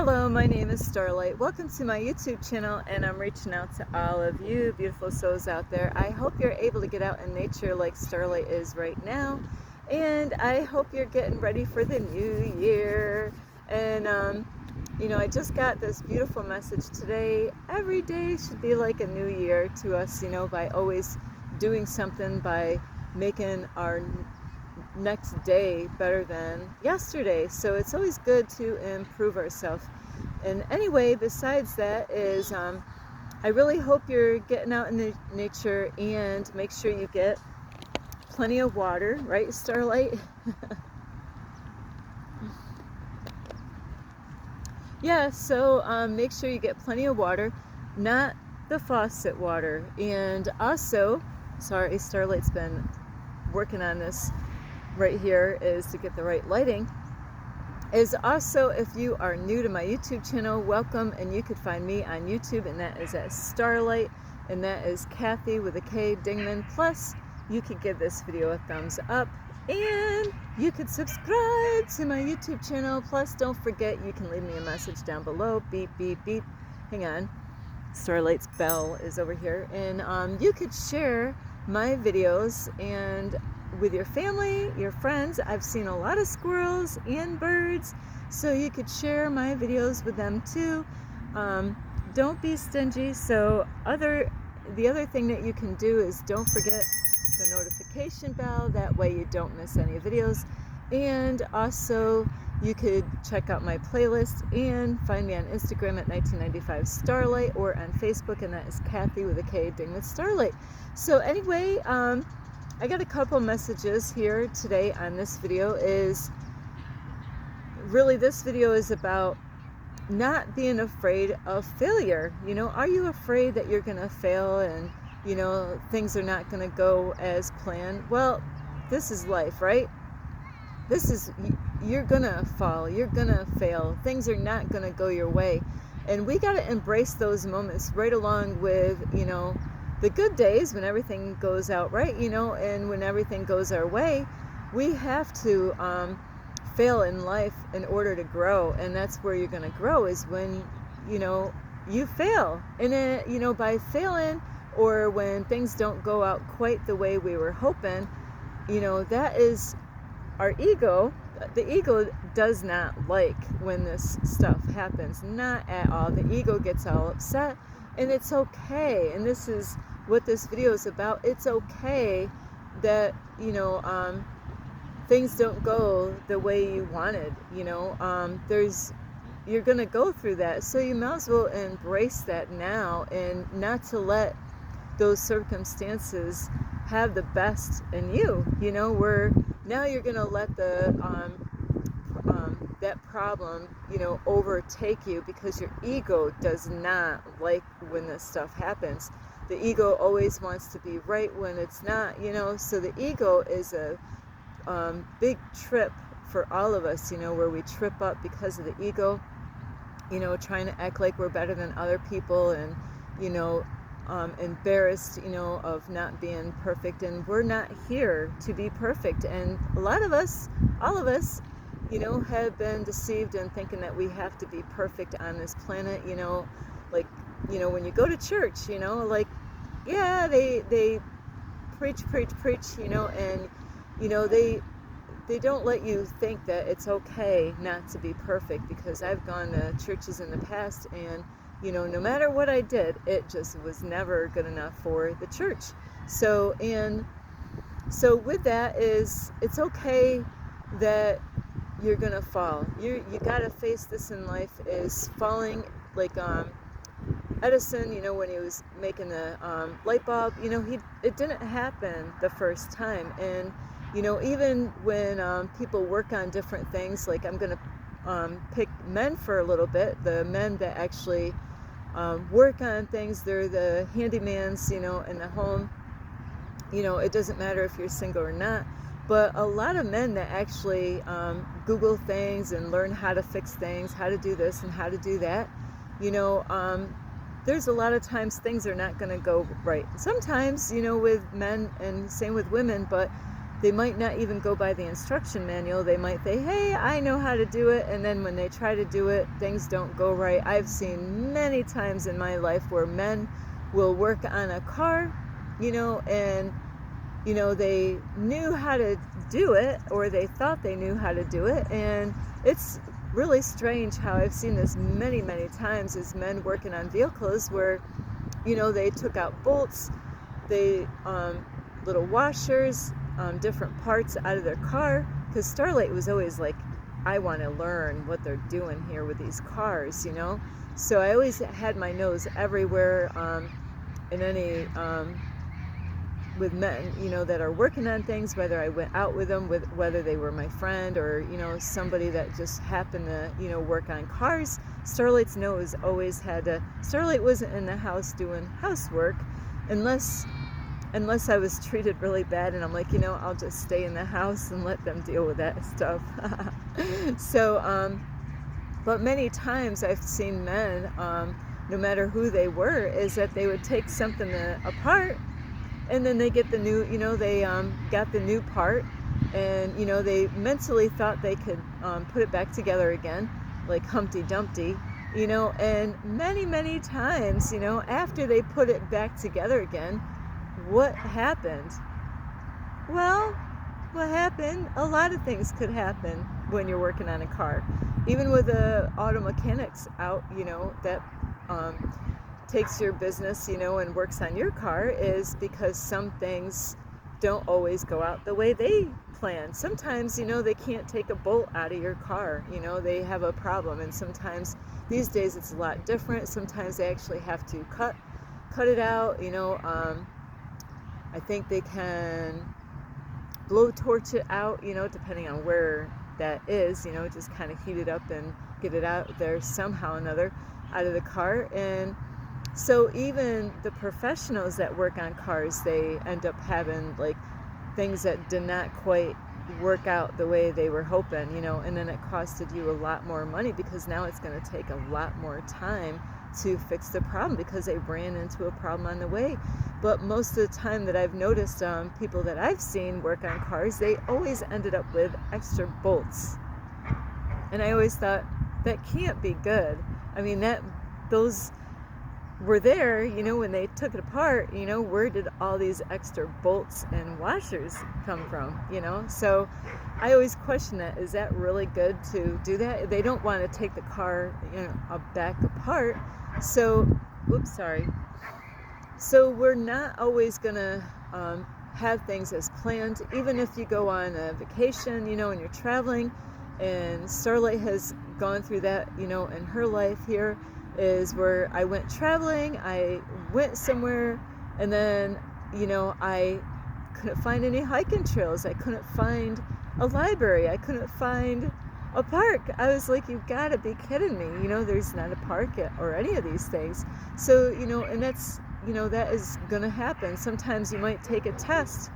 Hello, my name is Starlight. Welcome to my YouTube channel, and I'm reaching out to all of you beautiful souls out there. I hope you're able to get out in nature like Starlight is right now, and I hope you're getting ready for the new year. And I just got this beautiful message today. Every day should be like a new year to us, by always doing something, by making our next day better than yesterday. So it's always good to improve ourselves. And anyway, besides that is I really hope you're getting out in the nature, and make sure you get plenty of water, right, Starlight? Yeah, so make sure you get plenty of water, not the faucet water. And also, sorry, Starlight's been working on this right here, is to get the right lighting. Is also, if you are new to my YouTube channel, welcome, and you could find me on YouTube, and that is at Starlight, and that is Kathy with a K Dingman. Plus, you could give this video a thumbs up, and you could subscribe to my YouTube channel. Plus, don't forget, you can leave me a message down below. Beep, beep, beep. Hang on. Starlight's bell is over here. And you could share my videos and with your family, your friends. I've seen a lot of squirrels and birds, so you could share my videos with them too. Don't be stingy. So the other thing that you can do is don't forget the notification bell. That way you don't miss any videos. And also, you could check out my playlist and find me on Instagram at 1995 Starlight, or on Facebook, and that is Kathy with a K Ding with Starlight. So anyway, I got a couple messages here today on this video. Is really, this video is about not being afraid of failure. Are you afraid that you're gonna fail and things are not gonna go as planned? Well, this is life, right? You're gonna fall, you're gonna fail, things are not gonna go your way, and we got to embrace those moments right along with the good days when everything goes out right, and when everything goes our way. We have to fail in life in order to grow, and that's where you're gonna grow, is when you fail. And then by failing, or when things don't go out quite the way we were hoping, that is our ego. The ego does not like when this stuff happens, not at all. The ego gets all upset, and it's okay. And this is what this video is about. It's okay that things don't go the way you wanted. You're gonna go through that, so you might as well embrace that now, and not to let those circumstances have the best in you. Where now you're gonna let the that problem overtake you, because your ego does not like when this stuff happens. The ego always wants to be right when it's not. So the ego is a big trip for all of us, where we trip up because of the ego, trying to act like we're better than other people, and embarrassed of not being perfect. And we're not here to be perfect, and a lot of us, all of us, have been deceived in thinking that we have to be perfect on this planet. Like when you go to church, like, yeah, they preach, and they don't let you think that it's okay not to be perfect, because I've gone to churches in the past, and no matter what I did, it just was never good enough for the church. So with that, is it's okay that you're gonna fall. You gotta face this in life, is falling. Like Edison, when he was making the light bulb, it didn't happen the first time. And even when people work on different things, like I'm gonna pick men for a little bit. The men that actually work on things, they're the handymans, in the home. It doesn't matter if you're single or not, but a lot of men that actually Google things and learn how to fix things, how to do this and how to do that, there's a lot of times things are not going to go right. Sometimes, with men, and same with women, but they might not even go by the instruction manual. They might say, hey, I know how to do it, and then when they try to do it, things don't go right. I've seen many times in my life where men will work on a car, and they knew how to do it, or they thought they knew how to do it, and it's really strange how I've seen this many, many times as men working on vehicles where, they took out bolts, they little washers, different parts out of their car, because Starlight was always like, I want to learn what they're doing here with these cars, so I always had my nose everywhere, in any with men, that are working on things, whether I went out with them, whether they were my friend or, somebody that just happened to, work on cars. Starlight's nose always had to, Starlight wasn't in the house doing housework unless I was treated really bad, and I'm like, I'll just stay in the house and let them deal with that stuff. So, but many times I've seen men, no matter who they were, is that they would take something apart, and then they get the new, they got the new part, and, they mentally thought they could put it back together again, like Humpty Dumpty, and many, many times, after they put it back together again, what happened? Well, what happened? A lot of things could happen when you're working on a car. Even with the auto mechanics out, that takes your business, and works on your car, is because some things don't always go out the way they plan. Sometimes, they can't take a bolt out of your car, they have a problem, and sometimes these days it's a lot different. Sometimes they actually have to cut it out, I think they can blowtorch it out, depending on where that is, just kind of heat it up and get it out there somehow or another out of the car. And so even the professionals that work on cars, they end up having like things that did not quite work out the way they were hoping, and then it costed you a lot more money, because now it's going to take a lot more time to fix the problem because they ran into a problem on the way. But most of the time that I've noticed, people that I've seen work on cars, they always ended up with extra bolts, and I always thought that can't be good. I mean, those were there, when they took it apart, where did all these extra bolts and washers come from, So I always question that. Is that really good to do that? They don't want to take the car, back apart. So, whoops, sorry. So we're not always going to have things as planned, even if you go on a vacation, and you're traveling. And Starlight has gone through that, in her life here, is where I went traveling, I went somewhere, and then, I couldn't find any hiking trails, I couldn't find a library, I couldn't find a park. I was like, you've got to be kidding me, there's not a park or any of these things. So, and that's, that is going to happen. Sometimes you might take a test,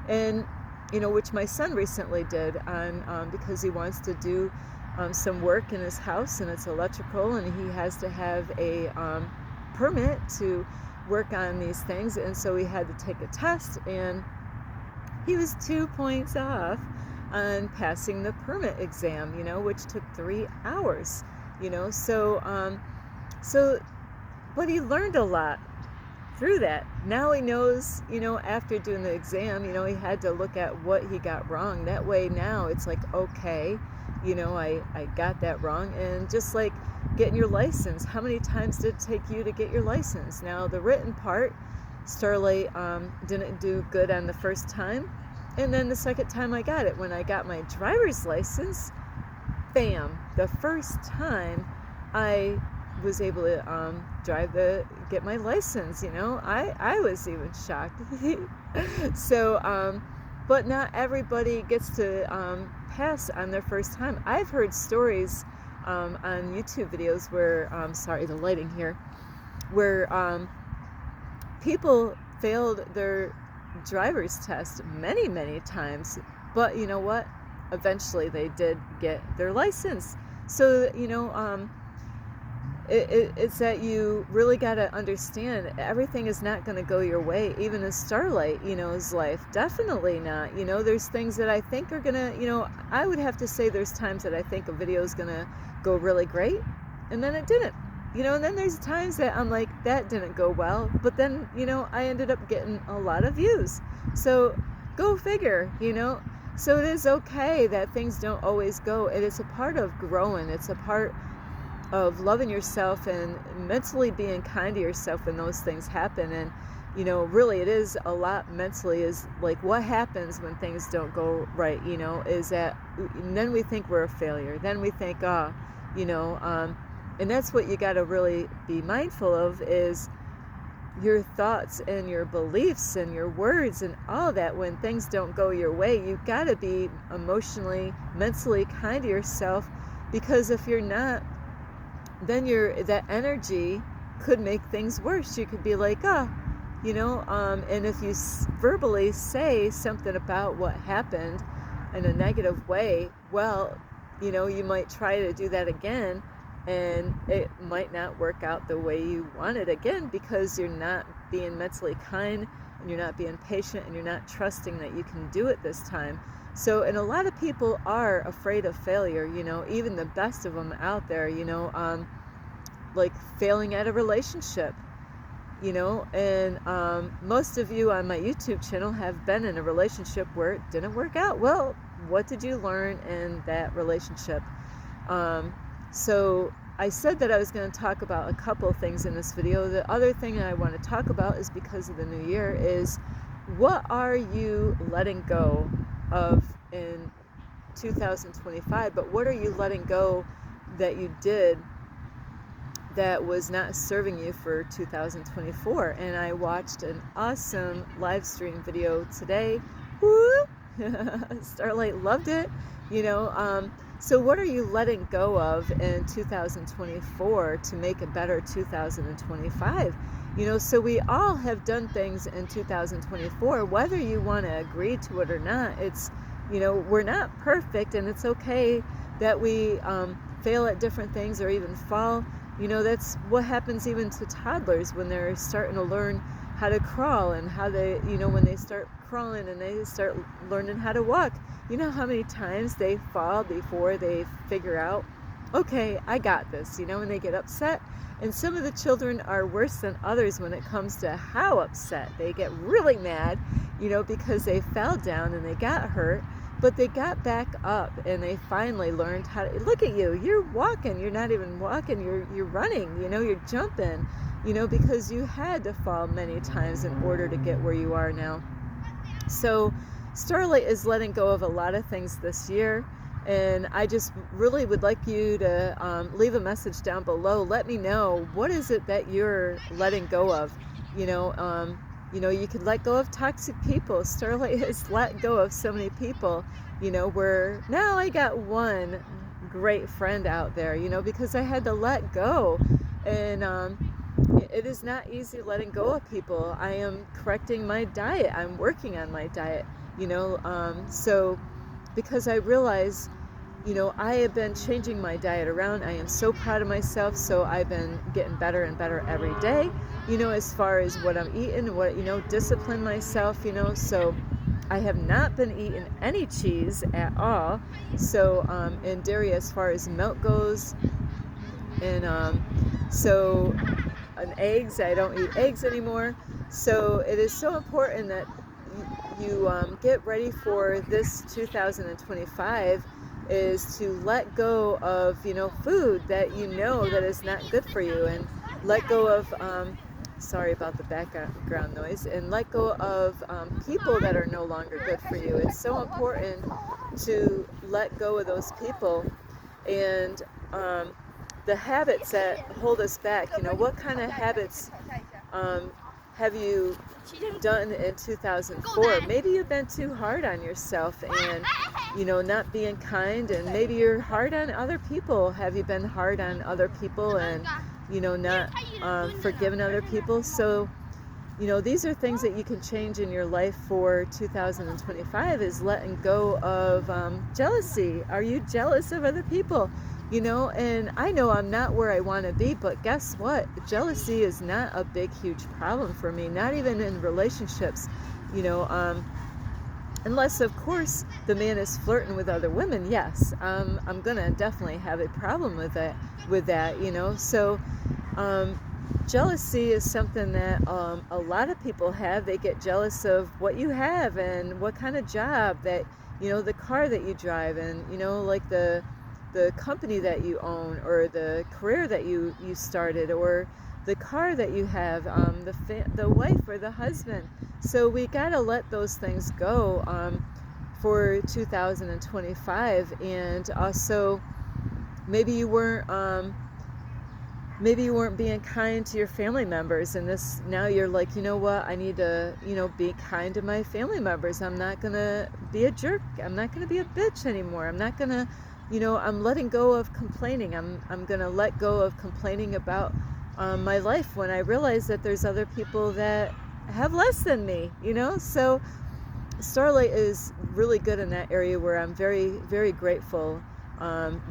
and, which my son recently did on, because he wants to do some work in his house, and it's electrical, and he has to have a permit to work on these things, and so he had to take a test, and he was 2 points off on passing the permit exam, which took 3 hours, so but he learned a lot through that. Now he knows, after doing the exam, he had to look at what he got wrong. That way now it's like, okay, I got that wrong. And just like getting your license, how many times did it take you to get your license? Now the written part, Starlight didn't do good on the first time, and then the second time I got it, when I got my driver's license, bam, the first time I was able to get my license, I was even shocked. So but not everybody gets to pass on their first time. I've heard stories on YouTube videos where, sorry, the lighting here, where people failed their driver's test many, many times, but you know what? Eventually they did get their license. So, it's that you really got to understand everything is not going to go your way. Even in Starlight, his life, definitely not. There's things that I think are going to, I would have to say there's times that I think a video is going to go really great, and then it didn't. And then there's times that I'm like, that didn't go well, but then, I ended up getting a lot of views. So go figure, So it is okay that things don't always go. It is a part of growing. It's a part of loving yourself and mentally being kind to yourself when those things happen. And really it is a lot mentally, is like what happens when things don't go right, is that, and then we think we're a failure, then we think, and that's what you got to really be mindful of, is your thoughts and your beliefs and your words and all that. When things don't go your way, you got to be emotionally, mentally kind to yourself, because if you're not, then that energy could make things worse. You could be like, and if you verbally say something about what happened in a negative way, well, you might try to do that again, and it might not work out the way you want it again, because you're not being mentally kind, and you're not being patient, and you're not trusting that you can do it this time. So, and a lot of people are afraid of failure, even the best of them out there, like failing at a relationship, and most of you on my YouTube channel have been in a relationship where it didn't work out. Well, what did you learn in that relationship? So I said that I was going to talk about a couple of things in this video. The other thing that I want to talk about is, because of the new year, is what are you letting go of in 2025, but what are you letting go that you did that was not serving you for 2024? And I watched an awesome live stream video today. Woo! Starlight loved it. So what are you letting go of in 2024 to make a better 2025? So we all have done things in 2024, whether you want to agree to it or not. It's, we're not perfect, and it's okay that we fail at different things, or even fall. That's what happens even to toddlers when they're starting to learn how to crawl, and how they, when they start crawling and they start learning how to walk, how many times they fall before they figure out, okay, I got this, and they get upset. And some of the children are worse than others when it comes to how upset. They get really mad, because they fell down and they got hurt, but they got back up and they finally learned how to, look at you, you're walking, you're not even walking, you're running, you're jumping, because you had to fall many times in order to get where you are now. So Starlight is letting go of a lot of things this year, and I just really would like you to leave a message down below. Let me know, what is it that you're letting go of? You could let go of toxic people. Starlight has let go of so many people, where now I got one great friend out there, because I had to let go. And it is not easy letting go of people. I am correcting my diet. I'm working on my diet, so because I realize, I have been changing my diet around. I am so proud of myself. So I've been getting better and better every day, as far as what I'm eating, what, discipline myself, so I have not been eating any cheese at all. So, and dairy as far as milk goes. And, and eggs, I don't eat eggs anymore. So it is so important that you get ready for this 2025, is to let go of, food that that is not good for you, and let go of, sorry about the background noise, and let go of people that are no longer good for you. It's so important to let go of those people, and the habits that hold us back. What kind of habits have you done in 2004? Maybe you've been too hard on yourself, and not being kind, and maybe you're hard on other people. Have you been hard on other people, and not forgiving other people? So these are things that you can change in your life for 2025, is letting go of jealousy. Are you jealous of other people? and I know I'm not where I want to be, but guess what? Jealousy is not a big, huge problem for me, not even in relationships, you know, unless, of course, the man is flirting with other women. Yes, I'm gonna definitely have a problem with that. So, um, jealousy is something that a lot of people have. They get jealous of what you have and what kind of job that, the car that you drive, and like the company that you own, or the career that you started, or the car that you have, the wife or the husband. So we got to let those things go for 2025. And also, maybe you weren't being kind to your family members, and now you're like, you know what, I need to be kind to my family members. I'm not gonna be a jerk. I'm not gonna be a bitch anymore. I'm not gonna, I'm letting go of complaining. I'm gonna let go of complaining about my life, when I realize that there's other people that have less than me. So Starlight is really good in that area, where I'm very, very grateful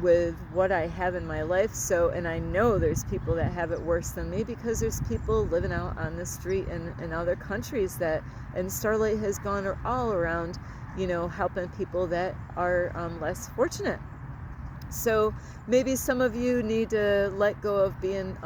with what I have in my life. So, and I know there's people that have it worse than me, because there's people living out on the street in other countries and Starlight has gone all around, helping people that are less fortunate. So maybe some of you need to let go of being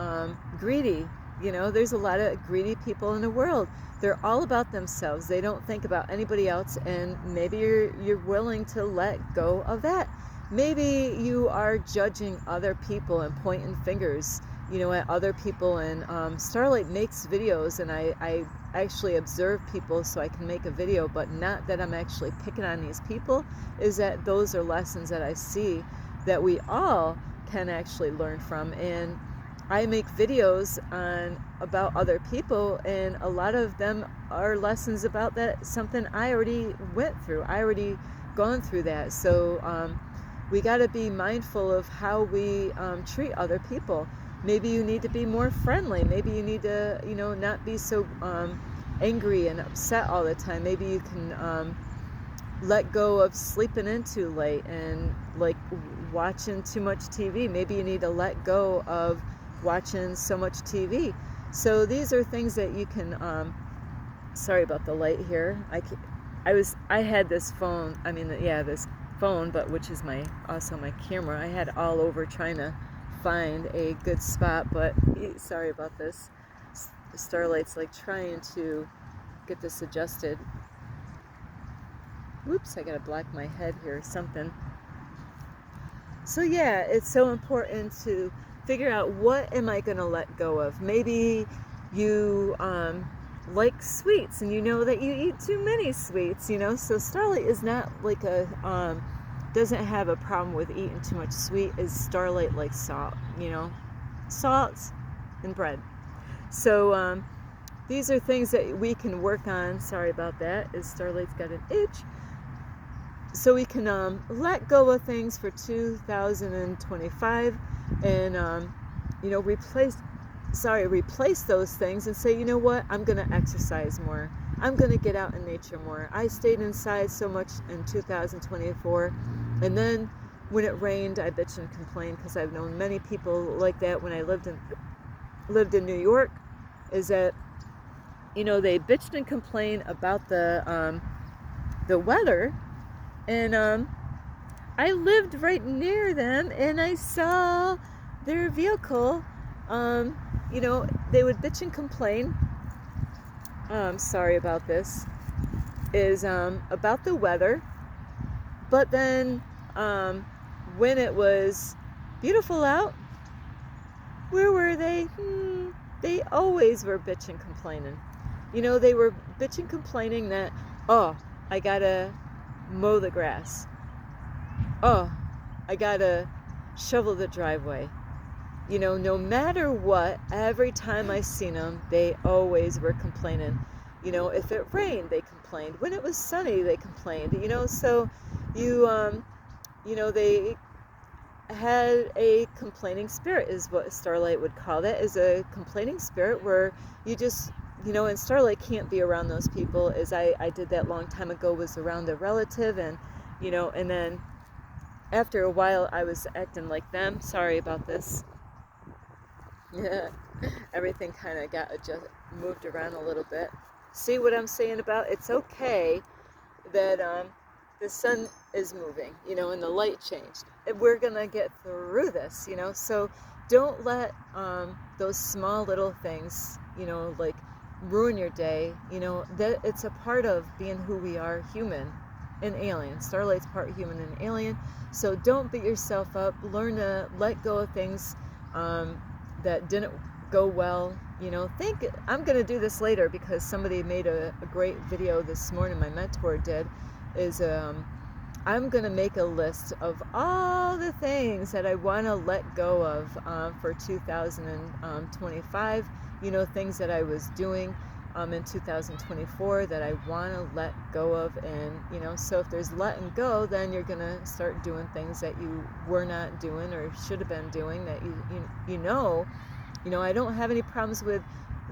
greedy. There's a lot of greedy people in the world. They're all about themselves. They don't think about anybody else, and maybe you're willing to let go of that. Maybe you are judging other people and pointing fingers, at other people. And Starlight makes videos, and I actually observe people so I can make a video, but not that I'm actually picking on these people. Is that those are lessons that I see that we all can actually learn from. And I make videos about other people, and a lot of them are lessons about that, something I already went through. I already gone through that. So we got to be mindful of how we treat other people. Maybe you need to be more friendly. Maybe you need to, not be so angry and upset all the time. Maybe you can let go of sleeping in too late and like watching too much TV. Maybe you need to let go of watching so much TV. So these are things that you can sorry about the light here. I had this phone, this phone, but which is also my camera. I had all over trying to find a good spot, but sorry about this. Starlight's like trying to get this adjusted. Oops, I gotta block my head here or something. So yeah, it's so important to figure out, what am I gonna let go of? Maybe you like sweets, and you know that you eat too many sweets, so Starlight is not like doesn't have a problem with eating too much sweet. Is Starlight like salt, salt and bread. So these are things that we can work on. Sorry about that, is Starlight's got an itch. So we can let go of things for 2025, and replace those things, and say, you know what, I'm going to exercise more. I'm going to get out in nature more. I stayed inside so much in 2024, and then when it rained, I bitched and complained, because I've known many people like that when I lived in New York. Is that they bitched and complained about the weather. And I lived right near them, and I saw their vehicle. They would bitch and complain. Sorry about this. Is about the weather. But then when it was beautiful out, where were they? They always were bitching, complaining. They were bitching, complaining that, oh, I gotta mow the grass. Oh, I gotta shovel the driveway. No matter what, every time I seen them, they always were complaining. If it rained, they complained. When it was sunny, they complained. So they had a complaining spirit, is what Starlight would call that, is a complaining spirit, where you just, and Starlight can't be around those people. As I did that long time ago, was around a relative, and and then after a while I was acting like them. Sorry about this. Yeah, everything kind of got moved around a little bit. See what I'm saying about it's okay that the sun is moving, you know, and the light changed. And we're gonna get through this, you know. So don't let those small little things, you know, like ruin your day. You know that it's a part of being who we are, human and alien. Starlight's part human and alien. So don't beat yourself up. Learn to let go of things that didn't go well. You know, think I'm gonna do this later because somebody made a great video this morning. My mentor did. Is I'm gonna make a list of all the things that I want to let go of for 2025. You know, things that I was doing in 2024 that I want to let go of. And you know, so if there's letting go, then you're gonna start doing things that you were not doing or should have been doing that you know. You know, I don't have any problems with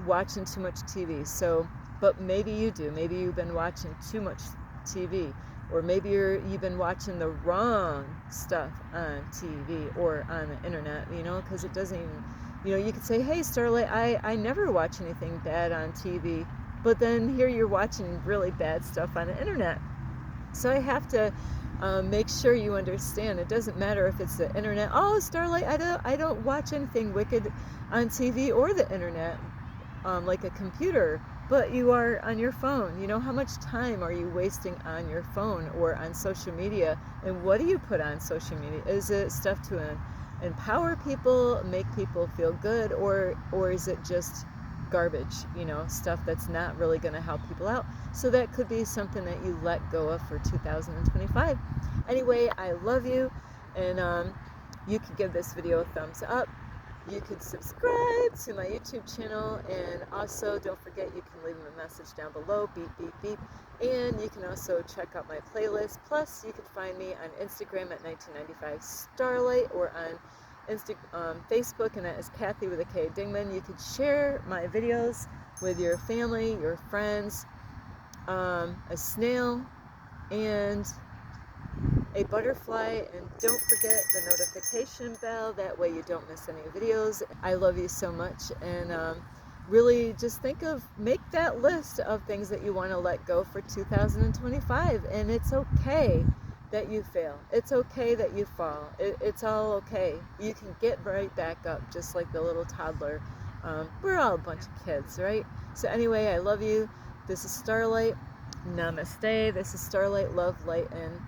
watching too much TV. So, but maybe you do. Maybe you've been watching too much TV, or maybe you've been watching the wrong stuff on TV or on the internet. You know, because it doesn't even. You know, you could say, "Hey, Starlight, I never watch anything bad on TV," but then here you're watching really bad stuff on the internet. So I have to make sure you understand. It doesn't matter if it's the internet. Oh, Starlight, I don't watch anything wicked on TV or the internet, like a computer. But you are on your phone. You know, how much time are you wasting on your phone or on social media? And what do you put on social media? Is it stuff to empower people, make people feel good, or is it just garbage, you know, stuff that's not really going to help people out? So that could be something that you let go of for 2025. Anyway, I love you, and you can give this video a thumbs up. You can subscribe to my YouTube channel, and also don't forget you can leave a message down below, beep, beep, beep. And you can also check out my playlist. Plus, you can find me on Instagram at 1995 Starlight, or on Facebook, and that is Kathy with a K Dingman. You could share my videos with your family, your friends, a snail, and a butterfly, and don't forget the notification bell. That way you don't miss any videos. I love you so much, and really just make that list of things that you want to let go for 2025. And it's okay that you fail. It's okay that you fall. It's all okay. You can get right back up, just like the little toddler. We're all a bunch of kids, right? So anyway, I love you. This is Starlight. Namaste. This is Starlight, love, light, and